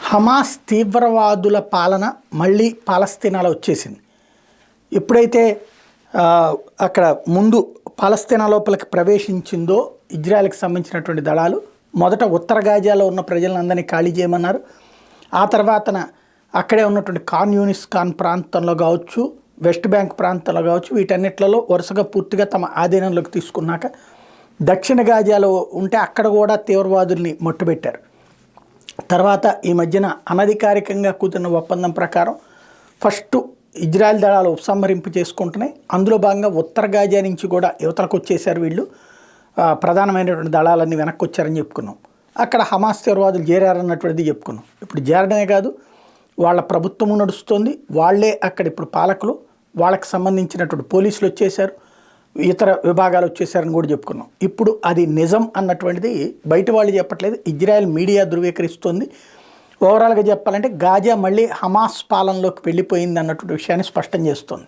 Hamas తీవ్రవాదుల పాలన మళ్ళీ పాలస్తీనాలో వచ్చేసింది. ఎప్పుడైతే అక్కడ ముందు పాలస్తీనా లోపలికి ప్రవేశించిందో ఇజ్రాయెల్కి సంబంధించినటువంటి దళాలు మొదట ఉత్తర గాజాలో ఉన్న ప్రజలందరినీ ఖాళీ చేయమన్నారు. ఆ తర్వాతన అక్కడే ఉన్నటువంటి ఖాన్ యూనిస్ ఖాన్ ప్రాంతంలో కావచ్చు, వెస్ట్ బ్యాంక్ ప్రాంతంలో కావచ్చు, వీటన్నిట్లలో వరుసగా పూర్తిగా తమ ఆధీనంలోకి తీసుకున్నాక దక్షిణ గాజాలో ఉంటే అక్కడ కూడా తీవ్రవాదుల్ని మట్టుబెట్టారు. తర్వాత ఈ మధ్యన అనధికారికంగా కుదిరిన ఒప్పందం ప్రకారం ఫస్ట్ ఇజ్రాయెల్ దళాలు ఉపసంహరింపు చేసుకుంటున్నాయి. అందులో భాగంగా ఉత్తర గాజా నుంచి కూడా యువతలకు వచ్చేసారు వీళ్ళు. ప్రధానమైనటువంటి దళాలన్నీ వెనక్కి వచ్చారని చెప్పుకున్నాం. అక్కడ హమాస్ తీవ్రవాదులు చేరారన్నటువంటిది చెప్పుకున్నాం. ఇప్పుడు చేరడమే కాదు, వాళ్ళ ప్రభుత్వము నడుస్తుంది, వాళ్ళే అక్కడ ఇప్పుడు పాలకులు, వాళ్ళకి సంబంధించినటువంటి పోలీసులు వచ్చేసారు, ఇతర విభాగాలు వచ్చేసారని కూడా చెప్పుకున్నాం. ఇప్పుడు అది నిజం అన్నటువంటిది బయట వాళ్ళు చెప్పట్లేదు, ఇజ్రాయెల్ మీడియా ధృవీకరిస్తుంది. ఓవరాల్గా చెప్పాలంటే గాజా మళ్ళీ హమాస్ పాలనలోకి వెళ్ళిపోయింది అన్నటువంటి విషయాన్ని స్పష్టం చేస్తుంది.